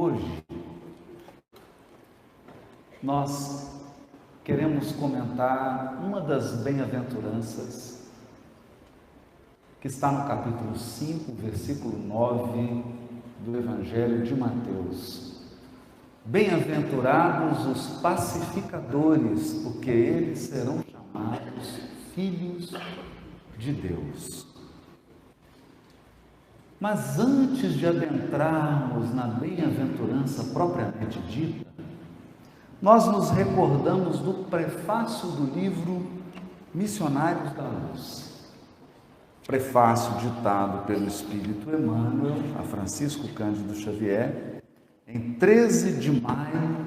Hoje, nós queremos comentar uma das bem-aventuranças que está no capítulo 5, versículo 9 do Evangelho de Mateus. Bem-aventurados os pacificadores, porque eles serão chamados filhos de Deus. Mas antes de adentrarmos na bem-aventurança propriamente dita, nós nos recordamos do prefácio do livro Missionários da Luz. Prefácio ditado pelo Espírito Emmanuel a Francisco Cândido Xavier, em 13 de maio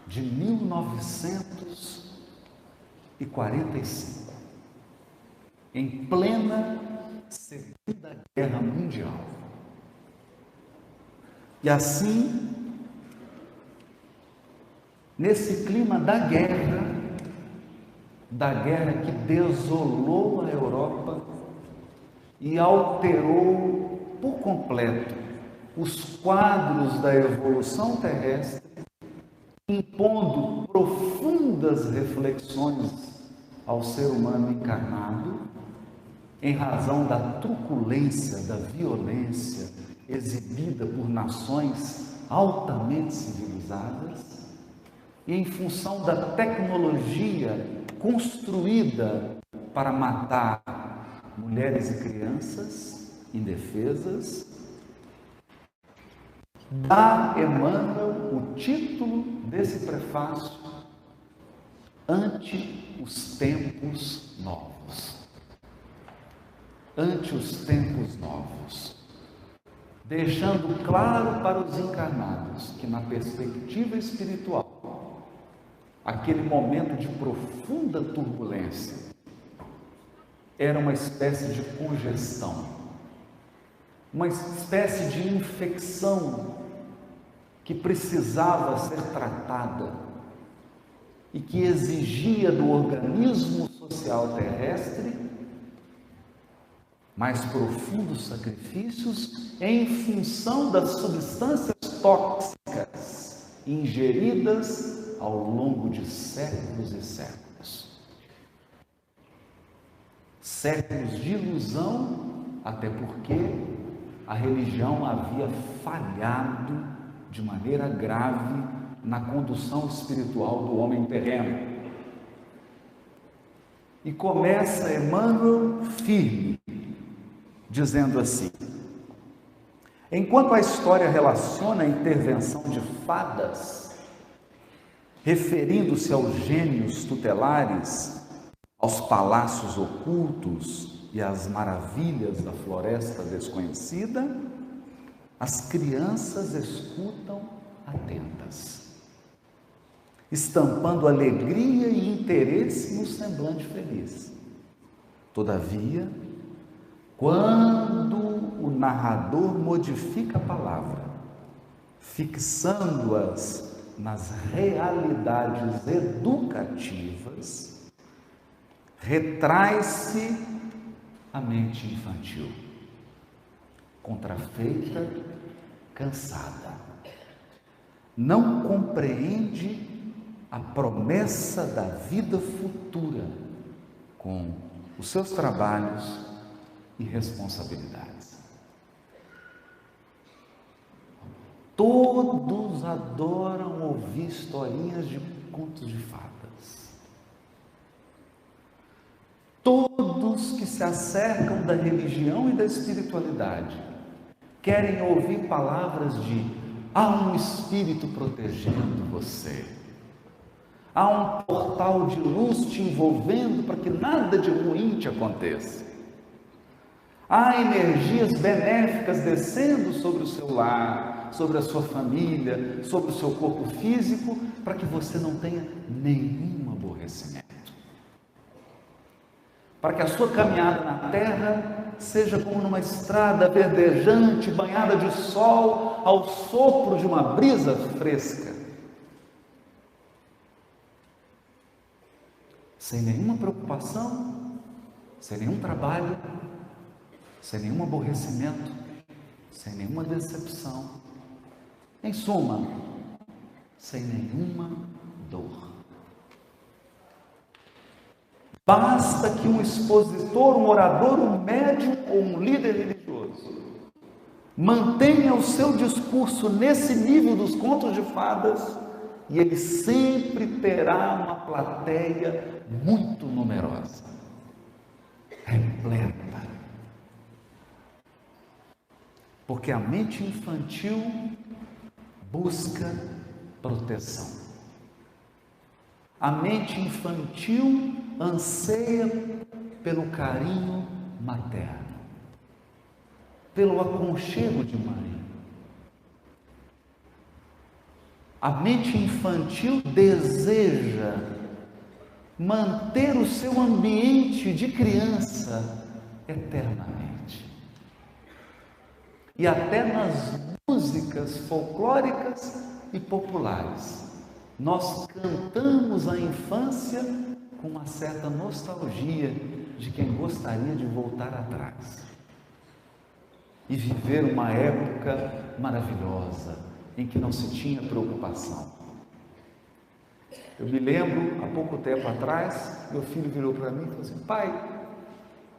de 1945, em plena Segunda Guerra Mundial. E assim, nesse clima da guerra que desolou a Europa e alterou por completo os quadros da evolução terrestre, impondo profundas reflexões ao ser humano encarnado, em razão da truculência, da violência exibida por nações altamente civilizadas e em função da tecnologia construída para matar mulheres e crianças indefesas, dá Emmanuel o título desse prefácio: Ante os tempos novos. Ante os tempos novos, deixando claro para os encarnados que, na perspectiva espiritual, aquele momento de profunda turbulência era uma espécie de congestão, uma espécie de infecção que precisava ser tratada e que exigia do organismo social terrestre mais profundos sacrifícios em função das substâncias tóxicas ingeridas ao longo de séculos e séculos. Séculos de ilusão, até porque a religião havia falhado de maneira grave na condução espiritual do homem terreno. E começa Emmanuel firme, dizendo assim: enquanto a história relaciona a intervenção de fadas, referindo-se aos gênios tutelares, aos palácios ocultos e às maravilhas da floresta desconhecida, as crianças escutam atentas, estampando alegria e interesse no semblante feliz. Todavia, quando o narrador modifica a palavra, fixando-as nas realidades educativas, retrai-se a mente infantil, contrafeita, cansada. Não compreende a promessa da vida futura com os seus trabalhos e responsabilidades. Todos adoram ouvir historinhas de contos de fadas. Todos que se acercam da religião e da espiritualidade querem ouvir palavras de: há um espírito protegendo você, há um portal de luz te envolvendo para que nada de ruim te aconteça. Há energias benéficas descendo sobre o seu lar, sobre a sua família, sobre o seu corpo físico, para que você não tenha nenhum aborrecimento. Para que a sua caminhada na terra seja como numa estrada verdejante, banhada de sol, ao sopro de uma brisa fresca. Sem nenhuma preocupação, sem nenhum trabalho, sem nenhum aborrecimento, sem nenhuma decepção, Em suma, sem nenhuma dor. Basta que um expositor, um orador, um médium ou um líder religioso mantenha o seu discurso nesse nível dos contos de fadas e ele sempre terá uma plateia muito numerosa, repleta. Porque a mente infantil busca proteção. A mente infantil anseia pelo carinho materno, pelo aconchego de mãe. A mente infantil deseja manter o seu ambiente de criança eternamente. E até nas músicas folclóricas e populares, nós cantamos a infância com uma certa nostalgia de quem gostaria de voltar atrás e viver uma época maravilhosa em que não se tinha preocupação. Eu me lembro, há pouco tempo atrás, meu filho virou para mim e falou assim: pai,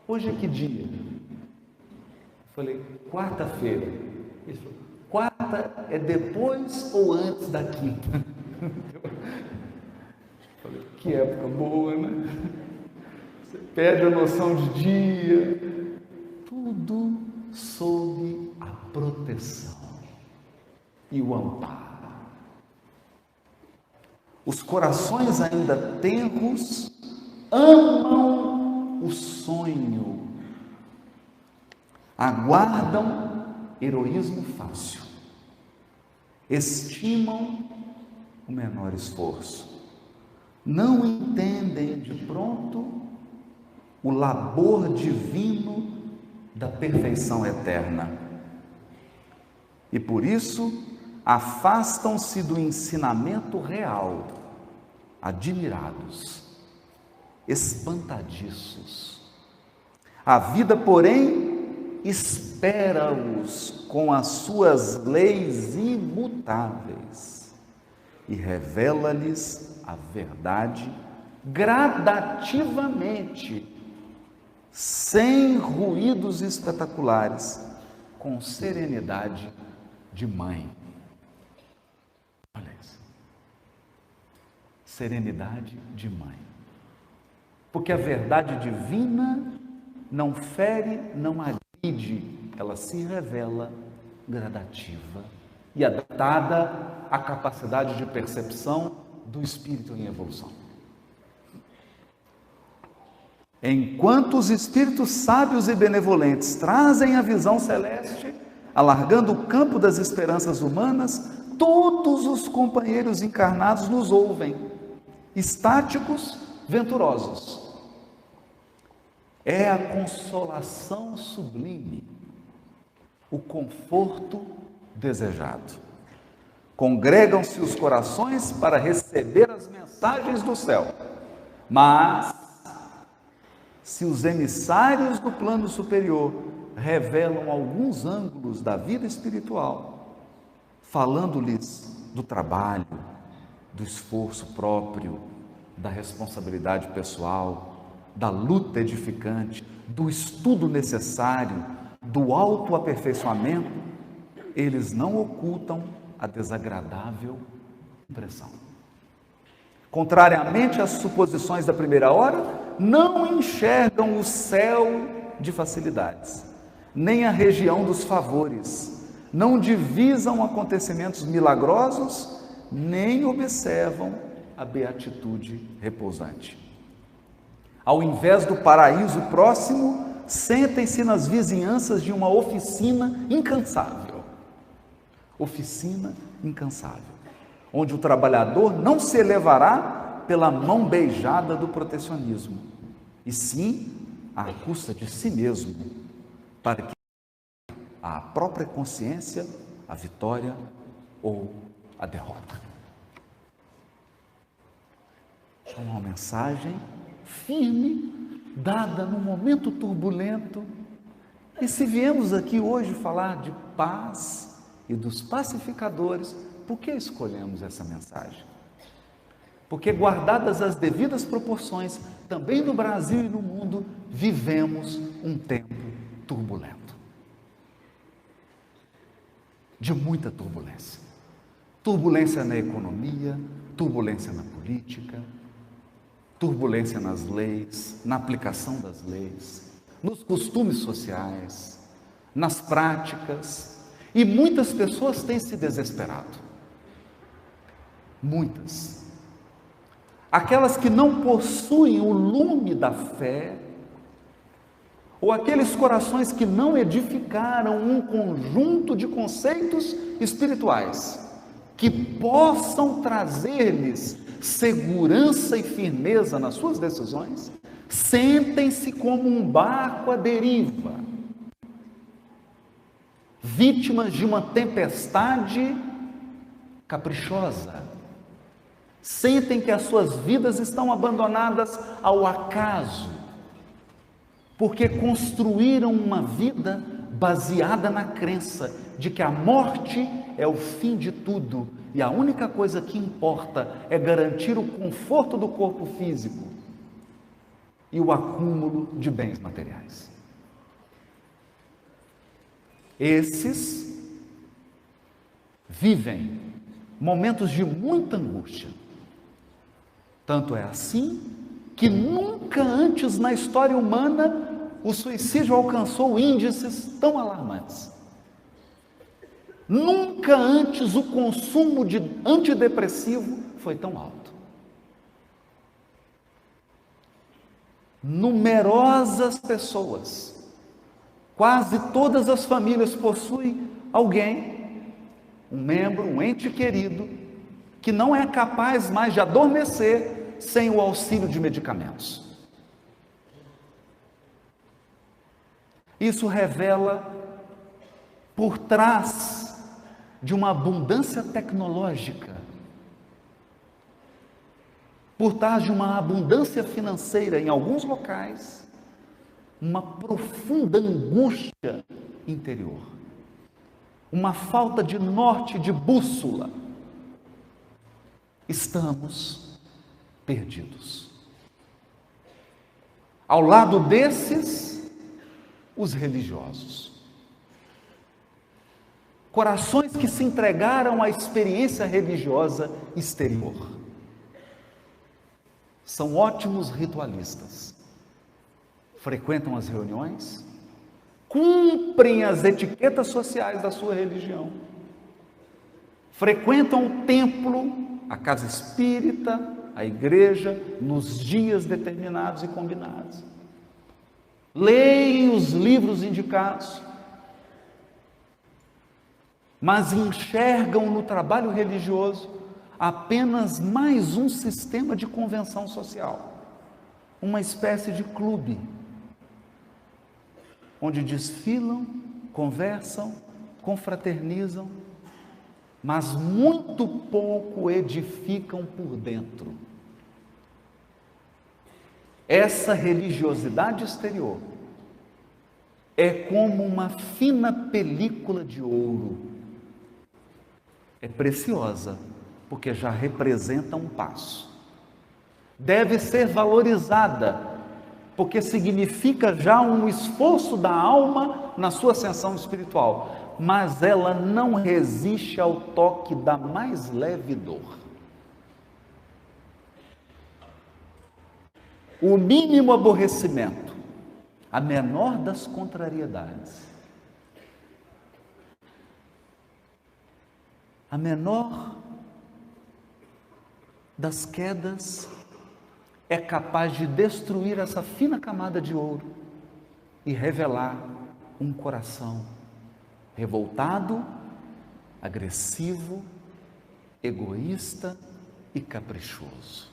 hoje é que dia? Eu falei: quarta-feira. Ele falou: quarta é depois ou antes da quinta? Falei: que época boa, né? Você perde a noção de dia. Tudo sob a proteção e o amparo. Os corações ainda tenros amam o sonho, aguardam heroísmo fácil, estimam o menor esforço, não entendem de pronto o labor divino da perfeição eterna. E por isso afastam-se do ensinamento real, admirados, espantadiços. A vida, porém, espera-os com as suas leis imutáveis e revela-lhes a verdade gradativamente, sem ruídos espetaculares, com serenidade de mãe. Olha isso. Serenidade de mãe. Porque a verdade divina não fere, não agride, ela se revela gradativa e adaptada à capacidade de percepção do espírito em evolução. Enquanto os espíritos sábios e benevolentes trazem a visão celeste, alargando o campo das esperanças humanas, todos os companheiros encarnados nos ouvem, estáticos, venturosos. É a consolação sublime, o conforto desejado. Congregam-se os corações para receber as mensagens do céu, mas se os emissários do plano superior revelam alguns ângulos da vida espiritual, falando-lhes do trabalho, do esforço próprio, da responsabilidade pessoal, da luta edificante, do estudo necessário, do autoaperfeiçoamento, eles não ocultam a desagradável impressão. Contrariamente às suposições da primeira hora, não enxergam o céu de facilidades, nem a região dos favores, não divisam acontecimentos milagrosos, nem observam a beatitude repousante. Ao invés do paraíso próximo, sentem-se nas vizinhanças de uma oficina incansável. Oficina incansável, onde o trabalhador não se elevará pela mão beijada do protecionismo, e sim à custa de si mesmo, para que a própria consciência, a vitória ou a derrota. É uma mensagem firme, dada num momento turbulento. E se viemos aqui hoje falar de paz, e dos pacificadores. Por que escolhemos essa mensagem? Porque, guardadas as devidas proporções, também no Brasil e no mundo, vivemos um tempo turbulento. De muita turbulência. Turbulência na economia, turbulência na política, turbulência nas leis, na aplicação das leis, nos costumes sociais, nas práticas, e muitas pessoas têm se desesperado. Muitas. Aquelas que não possuem o lume da fé, ou aqueles corações que não edificaram um conjunto de conceitos espirituais que possam trazer-lhes segurança e firmeza nas suas decisões, sentem-se como um barco à deriva, vítimas de uma tempestade caprichosa. Sentem que as suas vidas estão abandonadas ao acaso, porque construíram uma vida baseada na crença de que a morte é o fim de tudo e a única coisa que importa é garantir o conforto do corpo físico e o acúmulo de bens materiais. Esses vivem momentos de muita angústia. Tanto é assim que nunca antes na história humana o suicídio alcançou índices tão alarmantes. Nunca antes o consumo de antidepressivo foi tão alto. Numerosas pessoas, quase todas as famílias possuem alguém, um membro, um ente querido, que não é capaz mais de adormecer sem o auxílio de medicamentos. Isso revela, por trás de uma abundância tecnológica, por trás de uma abundância financeira em alguns locais, uma profunda angústia interior, uma falta de norte, de bússola. Estamos perdidos. Ao lado desses, os religiosos. Corações que se entregaram à experiência religiosa exterior. São ótimos ritualistas. Frequentam as reuniões, cumprem as etiquetas sociais da sua religião, frequentam o templo, a casa espírita, a igreja, nos dias determinados e combinados. Leem os livros indicados, mas enxergam no trabalho religioso apenas mais um sistema de convenção social, uma espécie de clube, onde desfilam, conversam, confraternizam, mas muito pouco edificam por dentro. Essa religiosidade exterior é como uma fina película de ouro. É preciosa, porque já representa um passo. Deve ser valorizada, porque significa já um esforço da alma na sua ascensão espiritual, mas ela não resiste ao toque da mais leve dor. O mínimo aborrecimento, a menor das contrariedades, a menor das quedas é capaz de destruir essa fina camada de ouro e revelar um coração revoltado, agressivo, egoísta e caprichoso.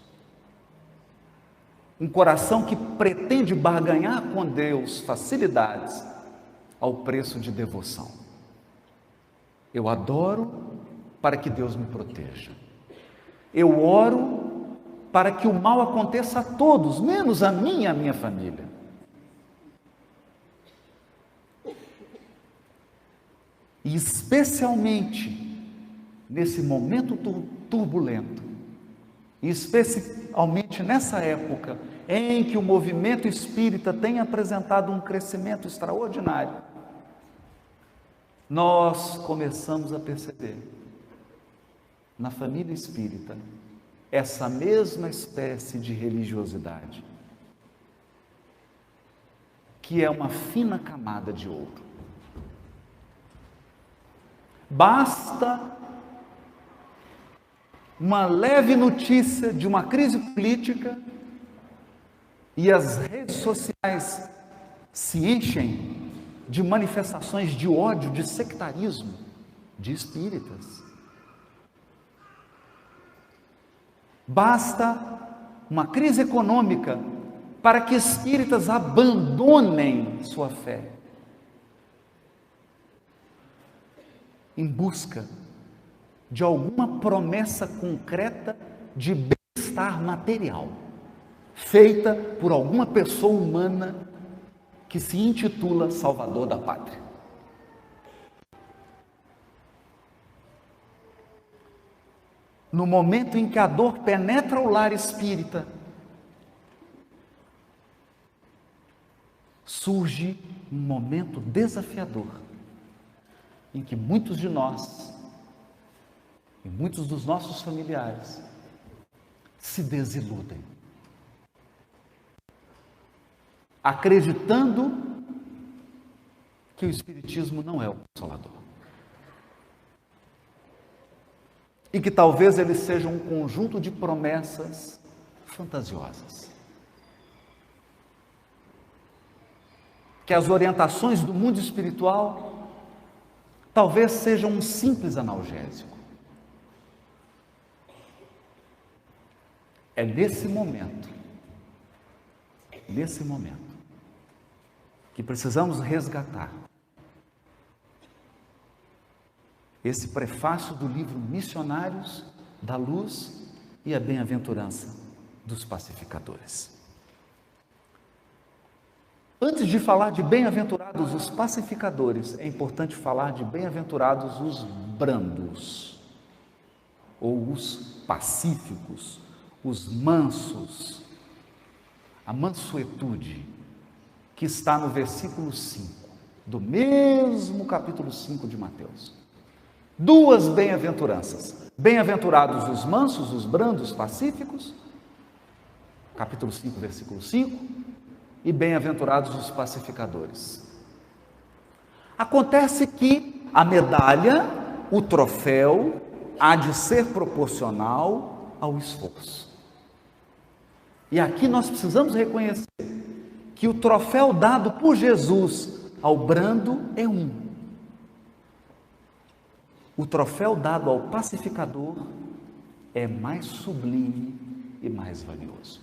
Um coração que pretende barganhar com Deus facilidades ao preço de devoção. Eu adoro para que Deus me proteja. Eu oro para que o mal aconteça a todos, menos a mim e a minha família. E especialmente nesse momento turbulento, e especialmente nessa época em que o movimento espírita tem apresentado um crescimento extraordinário, nós começamos a perceber na família espírita essa mesma espécie de religiosidade, que é uma fina camada de ouro. Basta uma leve notícia de uma crise política e as redes sociais se enchem de manifestações de ódio, de sectarismo, de espíritas. Basta uma crise econômica para que espíritas abandonem sua fé em busca de alguma promessa concreta de bem-estar material, feita por alguma pessoa humana que se intitula Salvador da Pátria. No momento em que a dor penetra o lar espírita, surge um momento desafiador, em que muitos de nós e muitos dos nossos familiares se desiludem, acreditando que o Espiritismo não é o Consolador. E que talvez ele seja um conjunto de promessas fantasiosas. Que as orientações do mundo espiritual talvez sejam um simples analgésico. É nesse momento, que precisamos resgatar esse prefácio do livro Missionários da Luz e a Bem-aventurança dos Pacificadores. Antes de falar de bem-aventurados os pacificadores, é importante falar de bem-aventurados os brandos, ou os pacíficos, os mansos, a mansuetude, que está no versículo 5, do mesmo capítulo 5 de Mateus. Duas bem-aventuranças. Bem-aventurados os mansos, os brandos, pacíficos, capítulo 5, versículo 5, e bem-aventurados os pacificadores. Acontece que a medalha, o troféu, há de ser proporcional ao esforço. E aqui nós precisamos reconhecer que o troféu dado por Jesus ao brando é um. O troféu dado ao pacificador é mais sublime e mais valioso.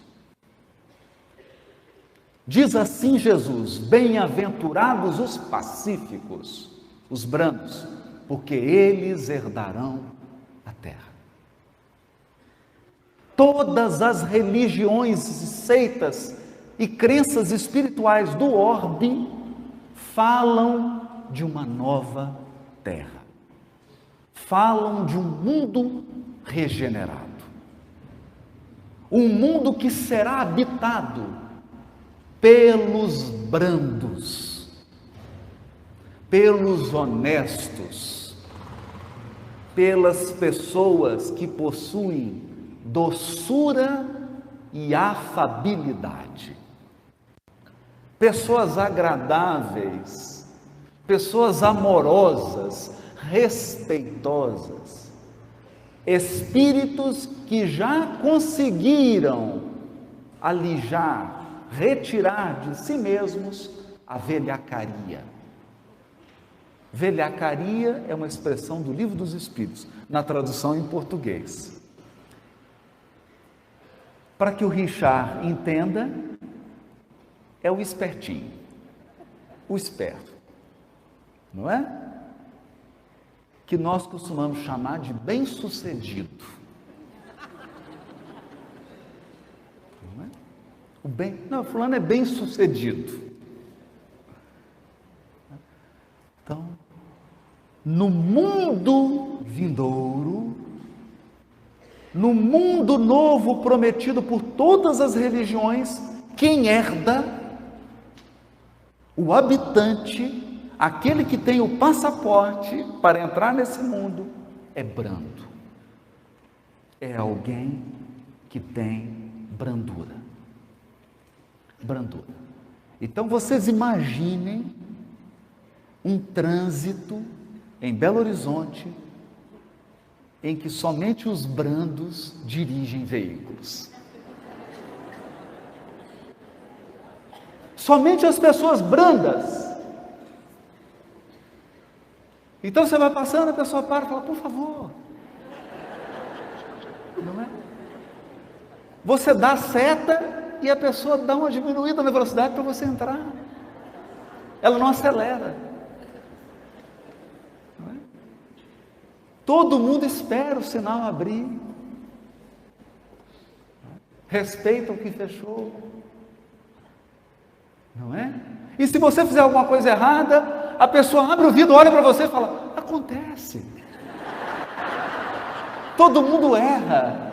Diz assim Jesus: bem-aventurados os pacíficos, os brandos, porque eles herdarão a terra. Todas as religiões, seitas e crenças espirituais do orbe falam de uma nova terra. Falam de um mundo regenerado. Um mundo que será habitado pelos brandos, pelos honestos, pelas pessoas que possuem doçura e afabilidade, pessoas agradáveis, pessoas amorosas, respeitosas, espíritos que já conseguiram alijar, retirar de si mesmos a velhacaria. Velhacaria é uma expressão do Livro dos Espíritos, na tradução em português. Para que o Richard entenda, é o espertinho, o esperto, não é? Que nós costumamos chamar de bem-sucedido. Não é? O bem, não, fulano é bem-sucedido. Então, no mundo vindouro, no mundo novo prometido por todas as religiões, quem herda, o habitante, aquele que tem o passaporte para entrar nesse mundo, é brando. É alguém que tem brandura. Brandura. Então vocês imaginem um trânsito em Belo Horizonte em que somente os brandos dirigem veículos. Somente as pessoas brandas. Então você vai passando, a pessoa para e fala, por favor. Não é? Você dá a seta e a pessoa dá uma diminuída na velocidade para você entrar. Ela não acelera. Não é? Todo mundo espera o sinal abrir. Respeita o que fechou. Não é? E se você fizer alguma coisa errada, a pessoa abre o vidro, olha para você e fala, acontece. Todo mundo erra.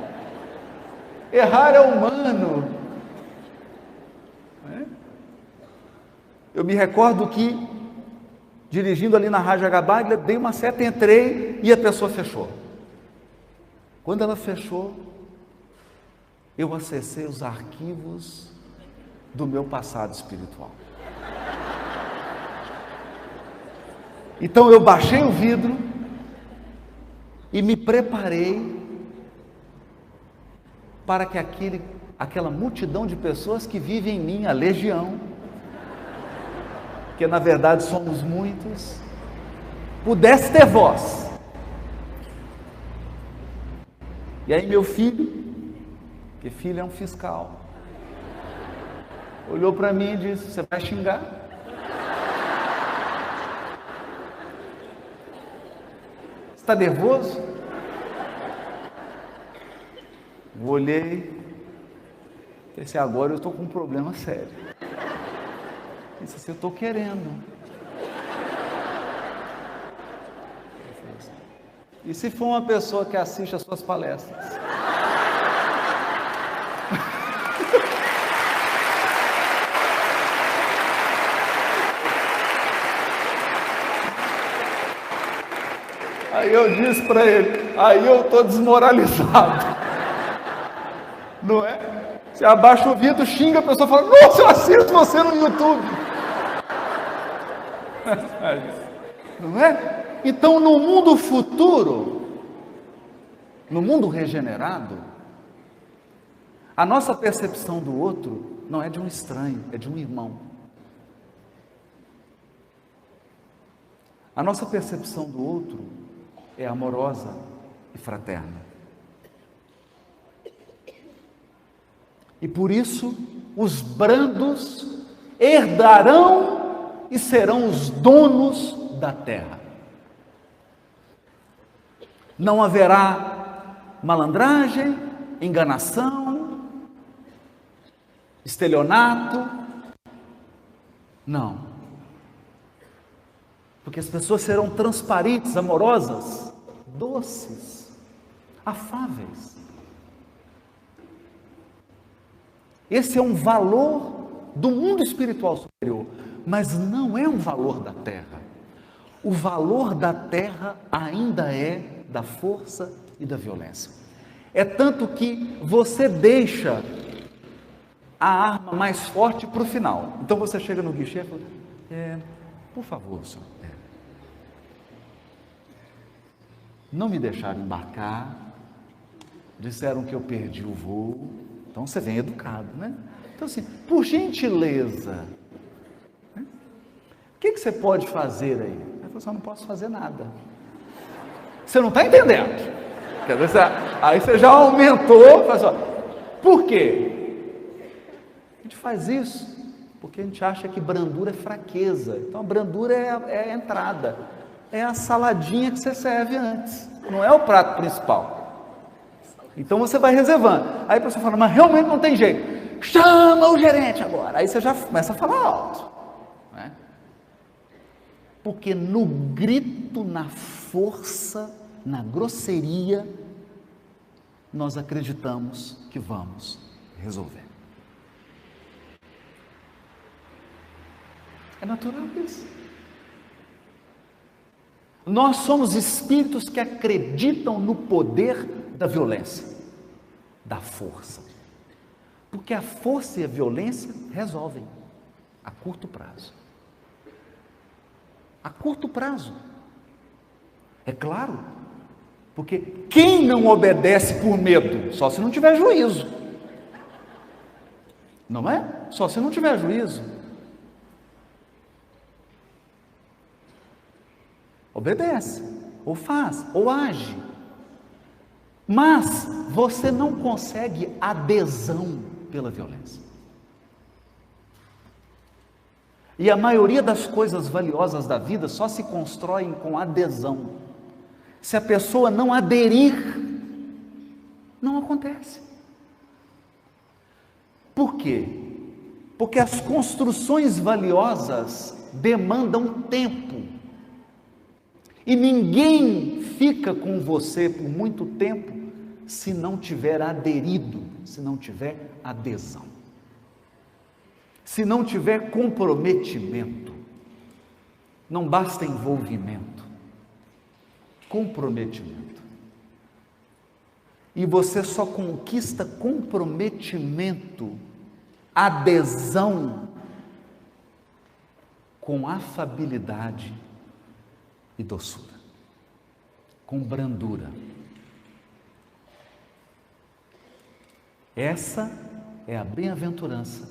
Errar é humano. Não é? Eu me recordo que, dirigindo ali na Rádio Agabaglia, dei uma seta, entrei e a pessoa fechou. Quando ela fechou, eu acessei os arquivos do meu passado espiritual. Então eu baixei o vidro e me preparei para que aquela multidão de pessoas que vive em mim, a legião, que na verdade somos muitos, pudesse ter voz. E aí meu filho, que filho é um fiscal, olhou para mim e disse, você vai xingar? Está nervoso? Eu olhei, pensei, agora eu estou com um problema sério. Disse assim, eu estou querendo. E se for uma pessoa que assiste as suas palestras? Aí eu disse para ele, aí eu estou desmoralizado. Não é? Você abaixa o vidro, xinga, a pessoa fala, nossa, eu assisto você no YouTube. Não é? Então, no mundo futuro, no mundo regenerado, a nossa percepção do outro não é de um estranho, é de um irmão. A nossa percepção do outro é amorosa e fraterna. E por isso, os brandos herdarão e serão os donos da terra. Não haverá malandragem, enganação, estelionato. Não. Porque as pessoas serão transparentes, amorosas, doces, afáveis. Esse é um valor do mundo espiritual superior, mas não é um valor da terra. O valor da terra ainda é da força e da violência. É tanto que você deixa a arma mais forte para o final. Então você chega no guichê e fala, por favor, senhor, não me deixaram embarcar, disseram que eu perdi o voo. Então você vem educado, né? Então assim, por gentileza, né? O que você pode fazer aí? Ele falou assim, eu não posso fazer nada. Você não está entendendo? Quer dizer, aí você já aumentou, faz, ó, por quê? A gente faz isso porque a gente acha que brandura é fraqueza. Então a brandura é a entrada, é a saladinha que você serve antes, não é o prato principal. Então você vai reservando. Aí a pessoa fala, mas realmente não tem jeito. Chama o gerente agora. Aí você já começa a falar alto. Né? Porque no grito, na força, na grosseria, nós acreditamos que vamos resolver. É natural isso. Nós somos espíritos que acreditam no poder da violência, da força. Porque a força e a violência resolvem a curto prazo. A curto prazo. É claro, porque quem não obedece por medo? Só se não tiver juízo. Não é? Só se não tiver juízo. Obedece, ou faz, ou age. Mas você não consegue adesão pela violência. E a maioria das coisas valiosas da vida só se constroem com adesão. Se a pessoa não aderir, não acontece. Por quê? Porque as construções valiosas demandam tempo. E ninguém fica com você por muito tempo se não tiver aderido, se não tiver adesão. Se não tiver comprometimento. Não basta envolvimento. Comprometimento. E você só conquista comprometimento, adesão, com afabilidade e doçura, com brandura. Essa é a bem-aventurança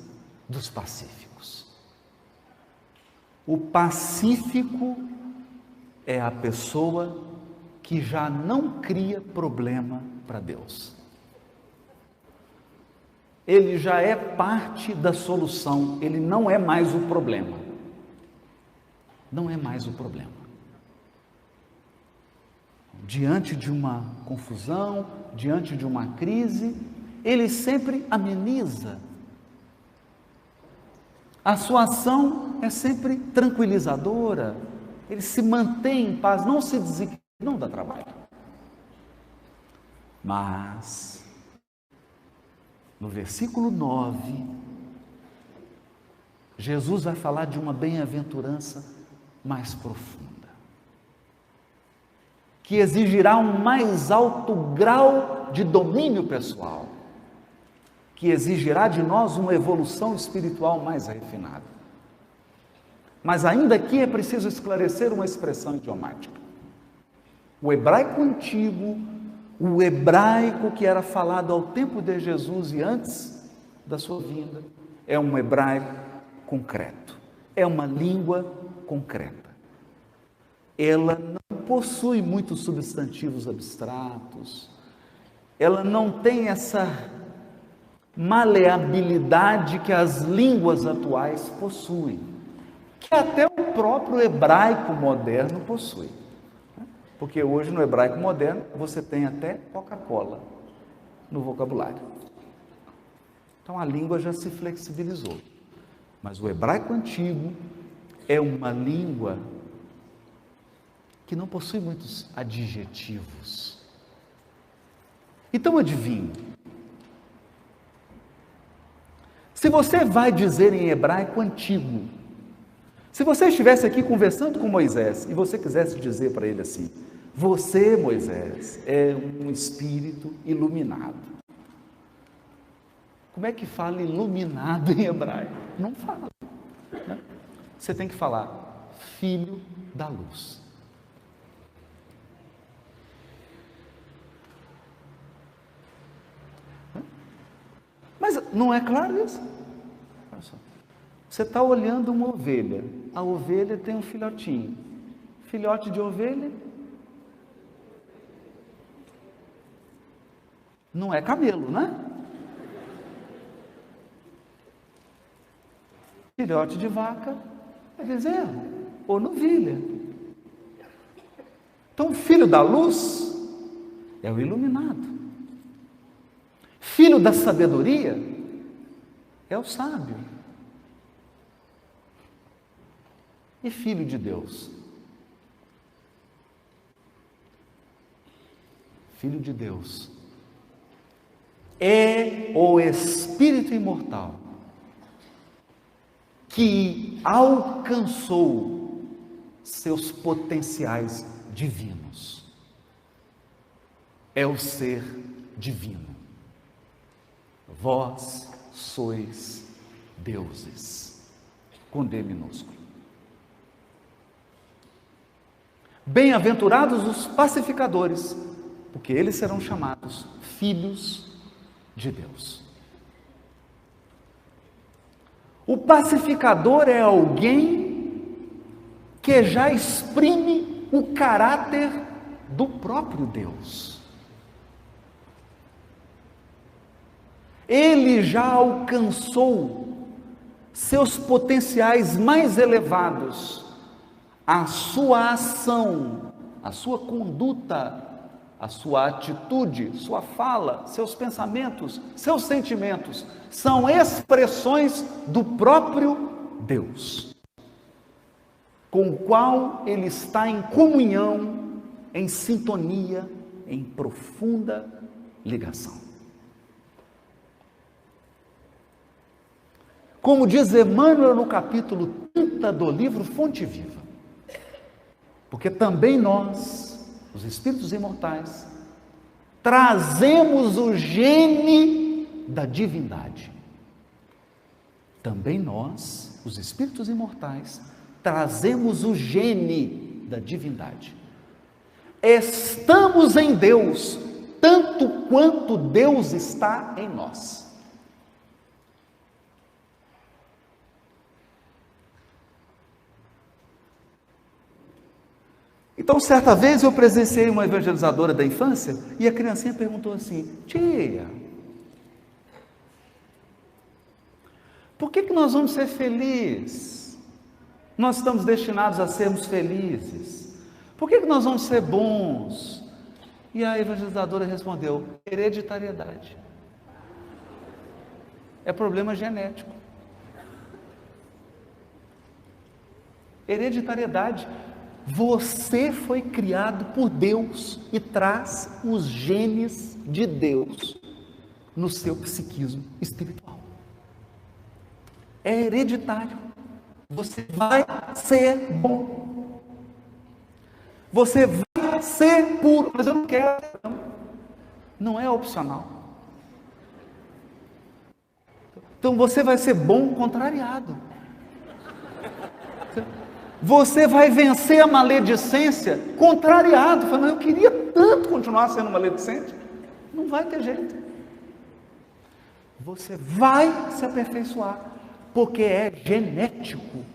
dos pacíficos. O pacífico é a pessoa que já não cria problema para Deus. Ele já é parte da solução, ele não é mais o problema. Não é mais o problema. Diante de uma confusão, diante de uma crise, ele sempre ameniza. A sua ação é sempre tranquilizadora, ele se mantém em paz, não se desequilibra, não dá trabalho. Mas, no versículo 9, Jesus vai falar de uma bem-aventurança mais profunda, que exigirá um mais alto grau de domínio pessoal, que exigirá de nós uma evolução espiritual mais refinada. Mas ainda aqui é preciso esclarecer uma expressão idiomática. O hebraico antigo, o hebraico que era falado ao tempo de Jesus e antes da sua vinda, é um hebraico concreto, é uma língua concreta. Ela não possui muitos substantivos abstratos, ela não tem essa maleabilidade que as línguas atuais possuem, que até o próprio hebraico moderno possui. Porque hoje no hebraico moderno você tem até Coca-Cola no vocabulário. Então a língua já se flexibilizou. Mas o hebraico antigo é uma língua que não possui muitos adjetivos. Então adivinhe, se você vai dizer em hebraico antigo, se você estivesse aqui conversando com Moisés e você quisesse dizer para ele assim: você, Moisés, é um espírito iluminado. Como é que fala iluminado em hebraico? Não fala. Né? Você tem que falar filho da luz. Mas não é claro isso? Olha só. Você está olhando uma ovelha. A ovelha tem um filhotinho. Filhote de ovelha não é camelo, né? Filhote de vaca é bezerro ou novilha. Então, o filho da luz é o iluminado. Filho da sabedoria é o sábio. E filho de Deus Filho de Deus, é o Espírito imortal que alcançou seus potenciais divinos. É o ser divino. Vós sois deuses, com D minúsculo. Bem-aventurados os pacificadores, porque eles serão chamados filhos de Deus. O pacificador é alguém que já exprime o caráter do próprio Deus. Ele já alcançou seus potenciais mais elevados. A sua ação, a sua conduta, a sua atitude, sua fala, seus pensamentos, seus sentimentos são expressões do próprio Deus, com o qual ele está em comunhão, em sintonia, em profunda ligação. Como diz Emmanuel no capítulo 30 do livro Fonte Viva, porque também nós, os espíritos imortais, trazemos o gene da divindade. Também nós, os espíritos imortais, trazemos o gene da divindade. Estamos em Deus, tanto quanto Deus está em nós. Então, certa vez eu presenciei uma evangelizadora da infância e a criancinha perguntou assim: tia, por que nós vamos ser felizes? Nós estamos destinados a sermos felizes. Por que nós vamos ser bons? E a evangelizadora respondeu: hereditariedade. É problema genético. Hereditariedade. Você foi criado por Deus e traz os genes de Deus no seu psiquismo espiritual. É hereditário. Você vai ser bom. Você vai ser puro. Mas eu não quero. Não é opcional. Então você vai ser bom contrariado. Você vai vencer a maledicência contrariado. Mas eu queria tanto continuar sendo maledicente. Não vai ter jeito. Você vai se aperfeiçoar, porque é genético.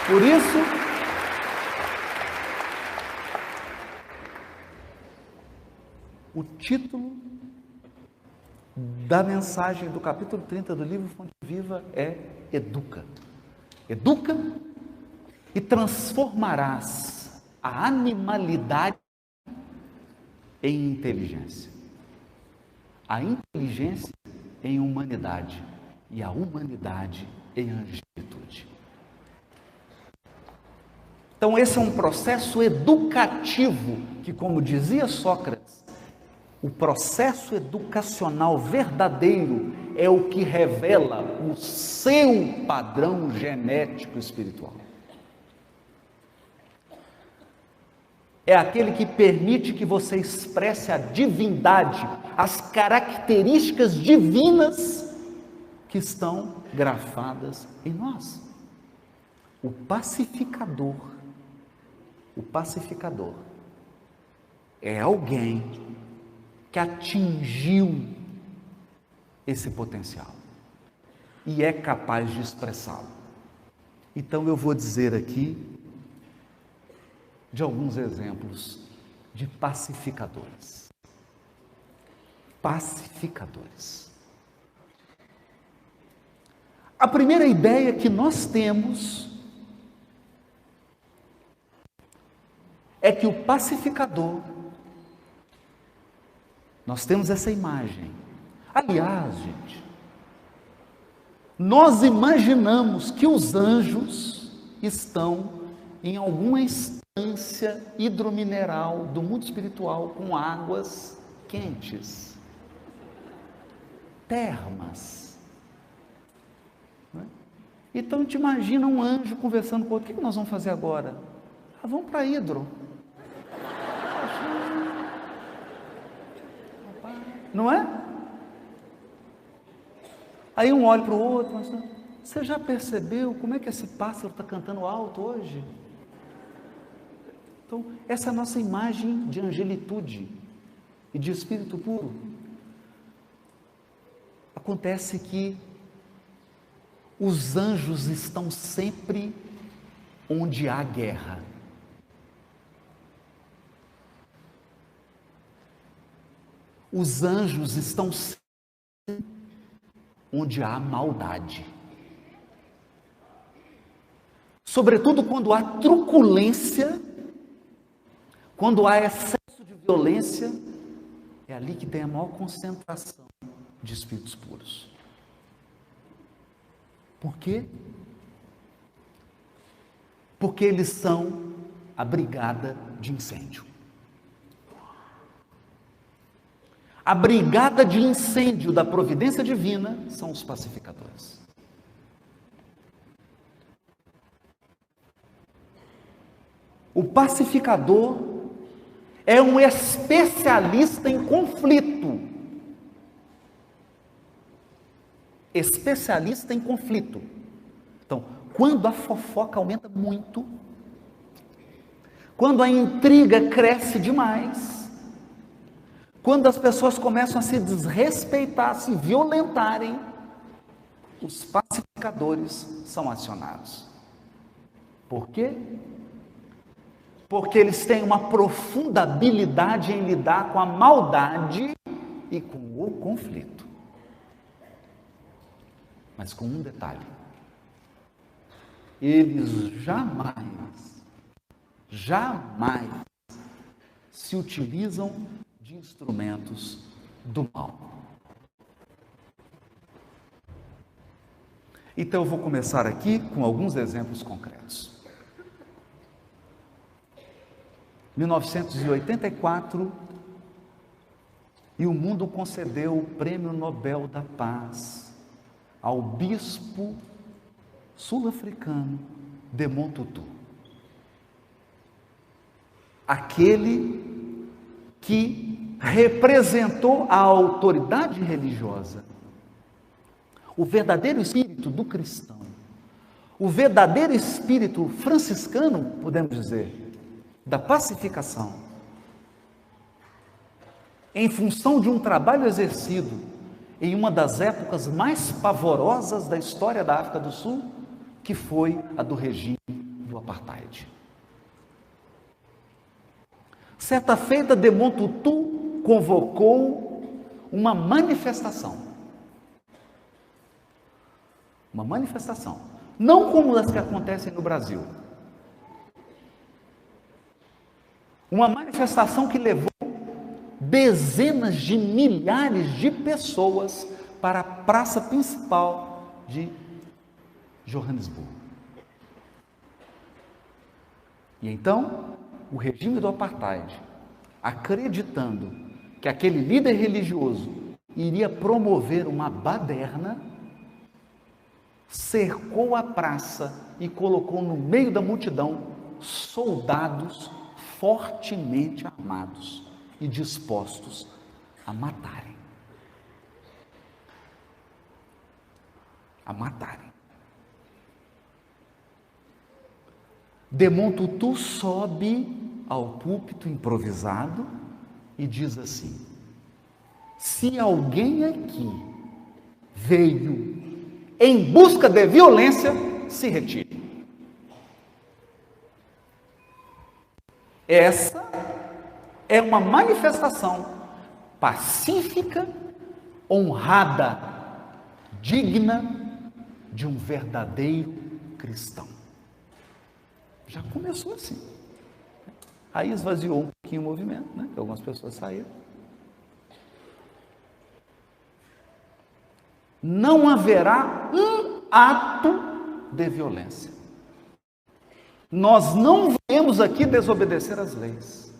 Por isso, o título da mensagem do capítulo 30 do livro Fonte Viva é Educa. Educa e transformarás a animalidade em inteligência, a inteligência em humanidade e a humanidade em angelitude. Então esse é um processo educativo que, como dizia Sócrates, o processo educacional verdadeiro é o que revela o seu padrão genético espiritual. É aquele que permite que você expresse a divindade, as características divinas que estão grafadas em nós. O pacificador é alguém que atingiu esse potencial e é capaz de expressá-lo. Então eu vou dizer aqui de alguns exemplos de pacificadores. Pacificadores. A primeira ideia que nós temos é que o pacificador, nós temos essa imagem. Aliás, gente, nós imaginamos que os anjos estão em alguma instância hidromineral do mundo espiritual com águas quentes, termas. Não é? Então a gente imagina um anjo conversando com outro: o que nós vamos fazer agora? Vamos para Hidro. Não é? Aí um olha para o outro: você já percebeu como é que esse pássaro está cantando alto hoje? Então, essa é a nossa imagem de angelitude e de espírito puro. Acontece que os anjos estão sempre onde há guerra. Os anjos estão sempre onde há maldade. Sobretudo quando há truculência, quando há excesso de violência, é ali que tem a maior concentração de espíritos puros. Por quê? Porque eles são a brigada de incêndio. A brigada de incêndio da providência divina são os pacificadores. O pacificador é um especialista em conflito. Especialista em conflito. Então, quando a fofoca aumenta muito, quando a intriga cresce demais, quando as pessoas começam a se desrespeitar, a se violentarem, os pacificadores são acionados. Por quê? Porque eles têm uma profunda habilidade em lidar com a maldade e com o conflito. Mas com um detalhe: eles jamais se utilizam de instrumentos do mal. Então eu vou começar aqui com alguns exemplos concretos. 1984, e o mundo concedeu o Prêmio Nobel da Paz ao bispo sul-africano Desmond Tutu. Aquele que representou a autoridade religiosa, o verdadeiro espírito do cristão, o verdadeiro espírito franciscano, podemos dizer, da pacificação, em função de um trabalho exercido em uma das épocas mais pavorosas da história da África do Sul, que foi a do regime do apartheid. Certa feita, Desmond Tutu convocou uma manifestação. Uma manifestação, não como as que acontecem no Brasil. Uma manifestação que levou dezenas de milhares de pessoas para a praça principal de Joanesburgo. E então, o regime do apartheid, acreditando que aquele líder religioso iria promover uma baderna, cercou a praça e colocou no meio da multidão soldados fortemente armados e dispostos a matarem. Desmond Tutu sobe ao púlpito improvisado e diz assim: se alguém aqui veio em busca de violência, se retire. Essa é uma manifestação pacífica, honrada, digna de um verdadeiro cristão. Já começou assim. Aí esvaziou um pouquinho o movimento, né? Algumas pessoas saíram. Não haverá um ato de violência. Nós não viemos aqui desobedecer as leis.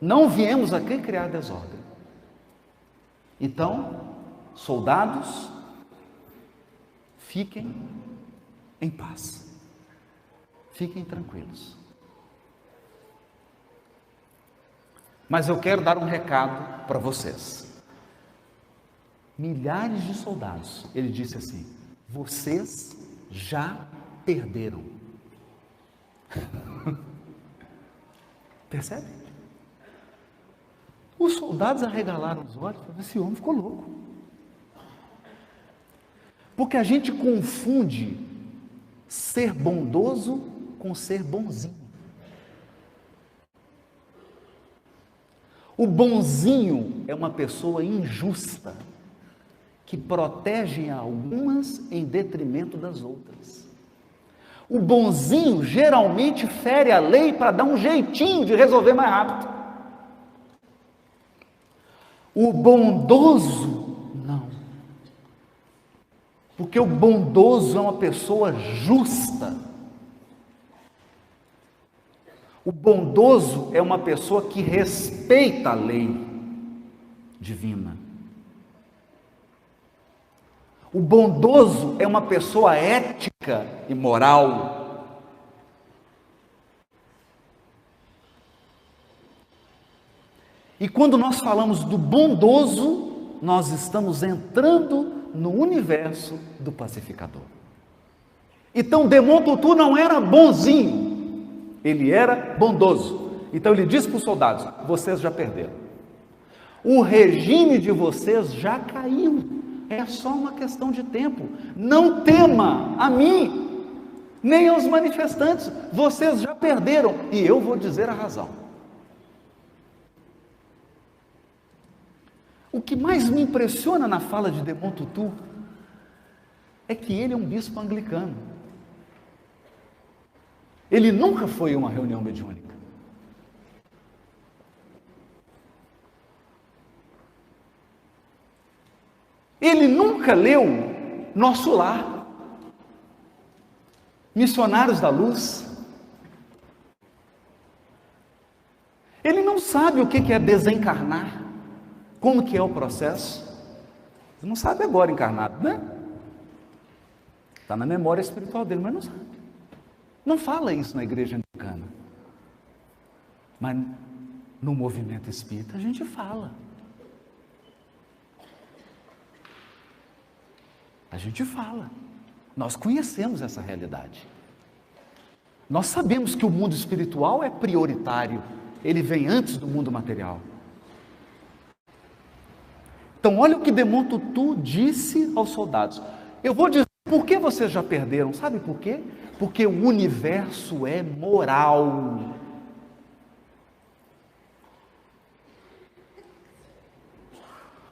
Não viemos aqui criar desordem. Então, soldados, fiquem em paz. Fiquem tranquilos. Mas eu quero dar um recado para vocês. Milhares de soldados, ele disse assim: vocês já perderam. Percebe? Os soldados arregalaram os olhos e falaram: esse homem ficou louco. Porque a gente confunde ser bondoso com ser bonzinho. O bonzinho é uma pessoa injusta, que protege algumas em detrimento das outras. O bonzinho geralmente fere a lei para dar um jeitinho de resolver mais rápido. O bondoso, não. Porque o bondoso é uma pessoa justa. O bondoso é uma pessoa que respeita a lei divina. O bondoso é uma pessoa ética e moral. E quando nós falamos do bondoso, nós estamos entrando no universo do pacificador. Então, Desmond Tutu não era bonzinho. Ele era bondoso. Então ele disse para os soldados: vocês já perderam. O regime de vocês já caiu. É só uma questão de tempo. Não tema a mim, nem aos manifestantes. Vocês já perderam. E eu vou dizer a razão. O que mais me impressiona na fala de Desmond Tutu é que ele é um bispo anglicano. Ele nunca foi a uma reunião mediúnica. Ele nunca leu Nosso Lar, Missionários da Luz. Ele não sabe o que é desencarnar, como que é o processo. Ele não sabe agora encarnado, né? Está na memória espiritual dele, mas não sabe. Não fala isso na igreja anglicana. Mas no movimento espírita a gente fala. A gente fala. Nós conhecemos essa realidade. Nós sabemos que o mundo espiritual é prioritário. Ele vem antes do mundo material. Então, olha o que Desmond Tutu disse aos soldados. Eu vou dizer por que vocês já perderam. Sabe por quê? Porque o universo é moral.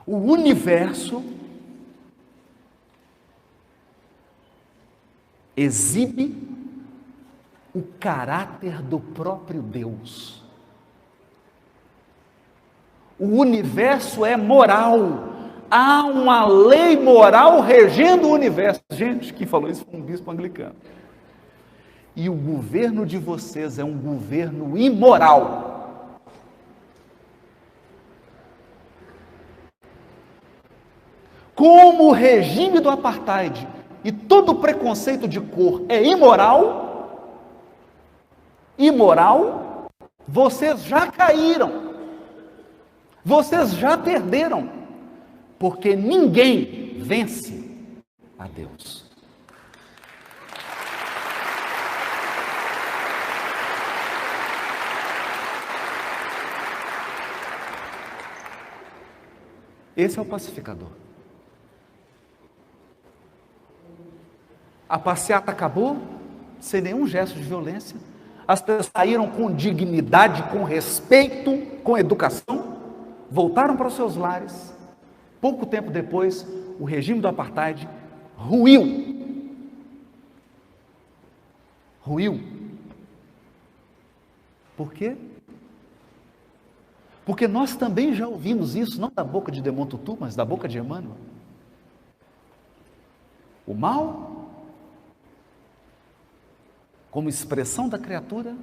O universo exibe o caráter do próprio Deus. O universo é moral. Há uma lei moral regendo o universo. Gente, quem falou isso foi um bispo anglicano. E o governo de vocês é um governo imoral. Como o regime do apartheid e todo preconceito de cor é imoral, vocês já caíram, vocês já perderam, porque ninguém vence a Deus. Esse é o pacificador. A passeata acabou, sem nenhum gesto de violência. As pessoas saíram com dignidade, com respeito, com educação, voltaram para os seus lares. Pouco tempo depois, o regime do apartheid ruiu. Ruiu. Por quê? Porque nós também já ouvimos isso, não da boca de Desmond Tutu, mas da boca de Emmanuel. O mal como expressão da criatura,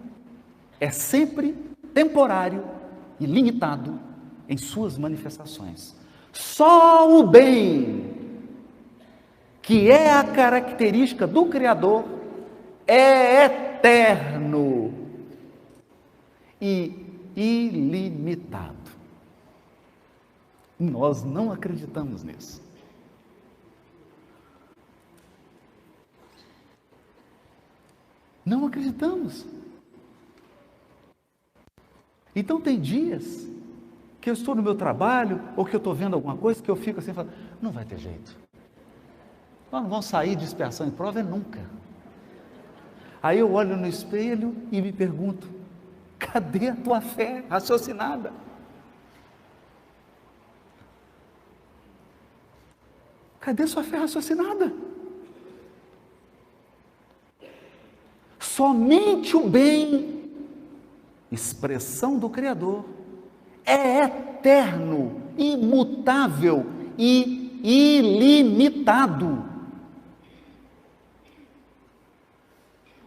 é sempre temporário e limitado em suas manifestações. Só o bem, que é a característica do Criador, é eterno e ilimitado. Nós não acreditamos nisso. Não acreditamos. Então tem dias que eu estou no meu trabalho, ou que eu estou vendo alguma coisa, que eu fico assim, falando, não vai ter jeito. Nós não vamos sair de expiação e prova nunca. Aí eu olho no espelho e me pergunto, cadê a tua fé raciocinada? Cadê sua fé raciocinada? Somente o bem, expressão do Criador, é eterno, imutável e ilimitado.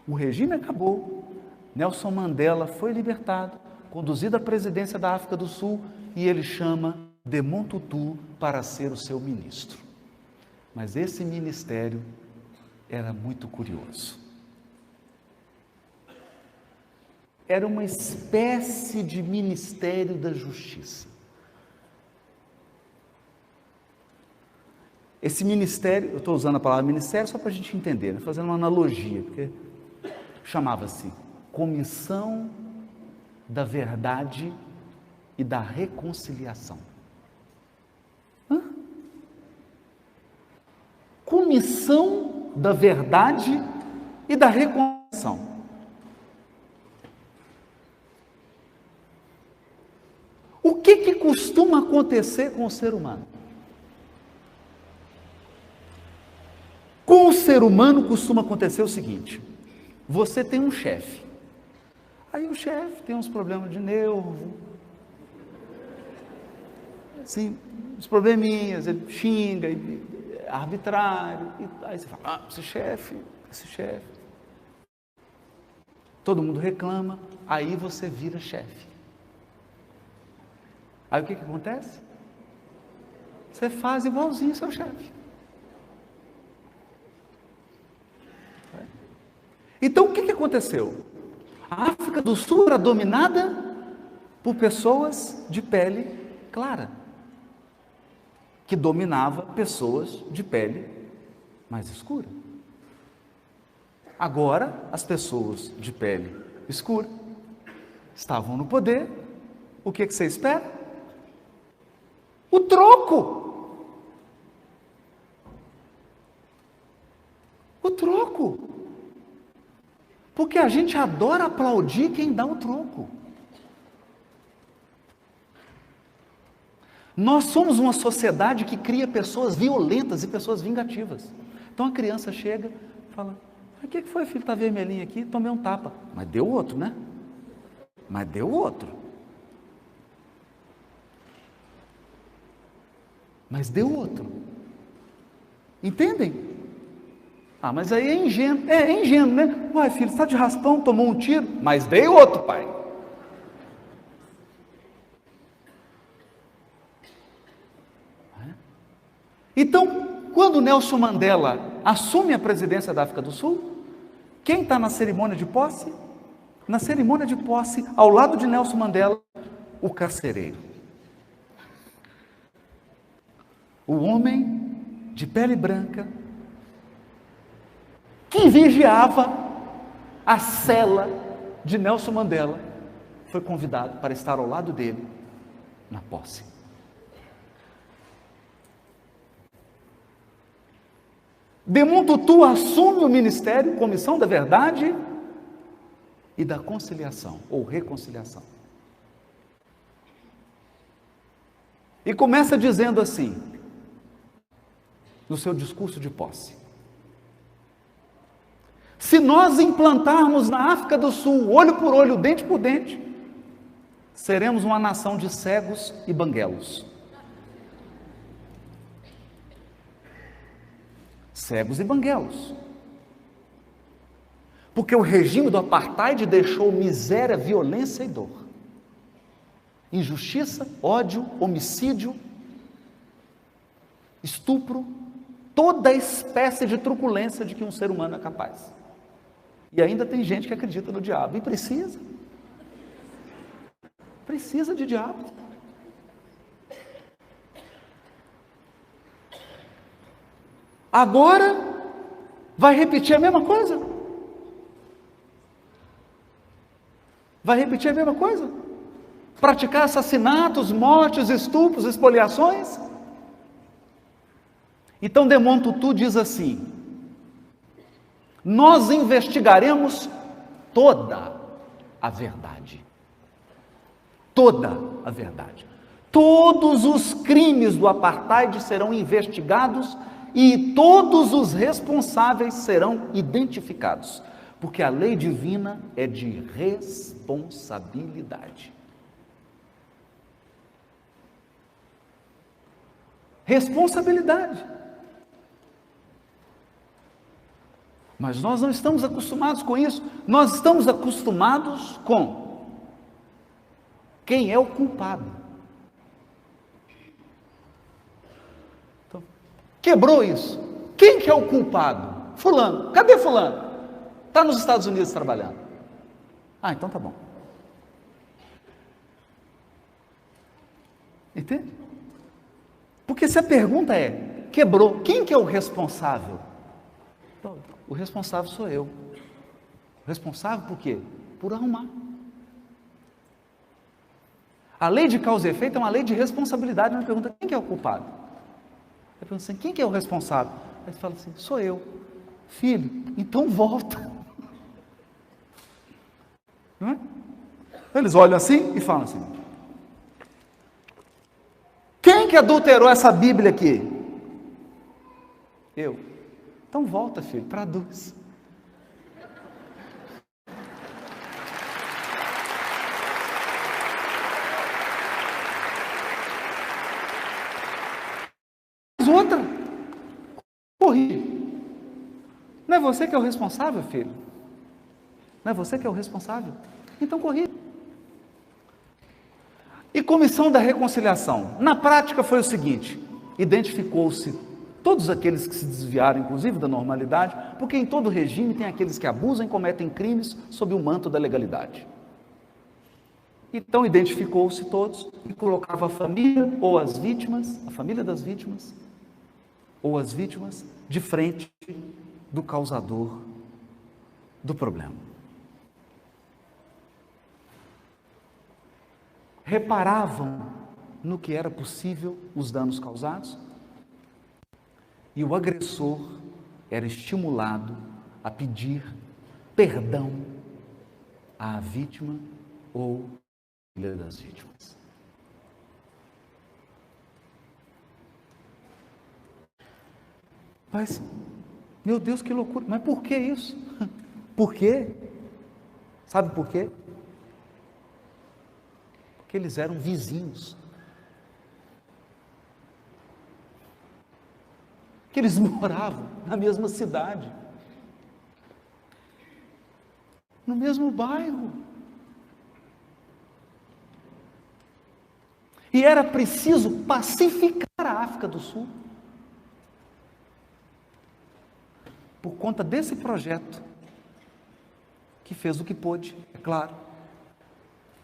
O regime acabou, Nelson Mandela foi libertado, conduzido à presidência da África do Sul, e ele chama Desmond Tutu para ser o seu ministro. Mas esse ministério era muito curioso. Era uma espécie de ministério da justiça. Esse ministério, eu estou usando a palavra ministério só para a gente entender, né? Fazendo uma analogia, porque chamava-se Comissão da Verdade e da Reconciliação. Comissão da Verdade e da Reconciliação. O que costuma acontecer com o ser humano? Com o ser humano costuma acontecer o seguinte: você tem um chefe, aí o chefe tem uns problemas de nervo, assim, uns probleminhas, ele xinga, é arbitrário, e aí você fala, esse chefe, todo mundo reclama, aí você vira chefe. Aí o que acontece? Você faz igualzinho ao seu chefe. Então o que aconteceu? A África do Sul era dominada por pessoas de pele clara, que dominava pessoas de pele mais escura. Agora, as pessoas de pele escura estavam no poder. O que você espera? O troco. O troco. Porque a gente adora aplaudir quem dá o troco. Nós somos uma sociedade que cria pessoas violentas e pessoas vingativas. Então a criança chega e fala, o que foi, filho? Está vermelhinho aqui, tomei um tapa. Mas deu outro, né? Mas deu outro. Mas deu outro. Entendem? Mas aí é ingênuo. É ingênuo, né? Uai, filho, você está de raspão, tomou um tiro, mas dei outro, pai. Então, quando Nelson Mandela assume a presidência da África do Sul, quem está na cerimônia de posse? Na cerimônia de posse, ao lado de Nelson Mandela, o carcereiro. O homem de pele branca, que vigiava a cela de Nelson Mandela, foi convidado para estar ao lado dele na posse. Desmond Tutu assume o ministério, Comissão da Verdade e da Conciliação, ou Reconciliação. E começa dizendo assim, no seu discurso de posse: se nós implantarmos na África do Sul, olho por olho, dente por dente, seremos uma nação de cegos e banguelos. Cegos e banguelos. Porque o regime do apartheid deixou miséria, violência e dor. Injustiça, ódio, homicídio, estupro, toda espécie de truculência de que um ser humano é capaz. E ainda tem gente que acredita no diabo. E precisa. Precisa de diabo. Agora vai repetir a mesma coisa. Vai repetir a mesma coisa. Praticar assassinatos, mortes, estupros, espoliações. Então Desmond Tutu diz assim: nós investigaremos toda a verdade. Toda a verdade. Todos os crimes do apartheid serão investigados e todos os responsáveis serão identificados, porque a lei divina é de responsabilidade. Responsabilidade. Mas nós não estamos acostumados com isso. Nós estamos acostumados com quem é o culpado. Então, quebrou isso. Quem que é o culpado? Fulano. Cadê fulano? Está nos Estados Unidos trabalhando. Ah, então tá bom. Entende? Porque se a pergunta é, quebrou, quem que é o responsável? O responsável sou eu. O responsável por quê? Por arrumar. A lei de causa e efeito é uma lei de responsabilidade. Uma pergunta, quem que é o culpado? Eu pergunto assim, quem que é o responsável? Aí você fala assim, sou eu. Filho, então volta. Não é? Eles olham assim e falam assim, quem que adulterou essa Bíblia aqui? Eu. Então volta, filho, traduz. Outra. Corrige. Não é você que é o responsável, filho? Não é você que é o responsável? Então corrige. E comissão da reconciliação? Na prática foi o seguinte, identificou-se todos aqueles que se desviaram, inclusive, da normalidade, porque em todo regime tem aqueles que abusam e cometem crimes sob o manto da legalidade. Então identificou-se todos e colocava a família ou as vítimas, a família das vítimas, ou as vítimas, de frente do causador do problema. Reparavam no que era possível os danos causados e o agressor era estimulado a pedir perdão à vítima ou à família das vítimas. Mas, meu Deus, que loucura, mas por que isso? Por quê? Sabe por quê? Porque eles eram vizinhos. Que eles moravam na mesma cidade, no mesmo bairro. E era preciso pacificar a África do Sul. Por conta desse projeto, que fez o que pôde, é claro.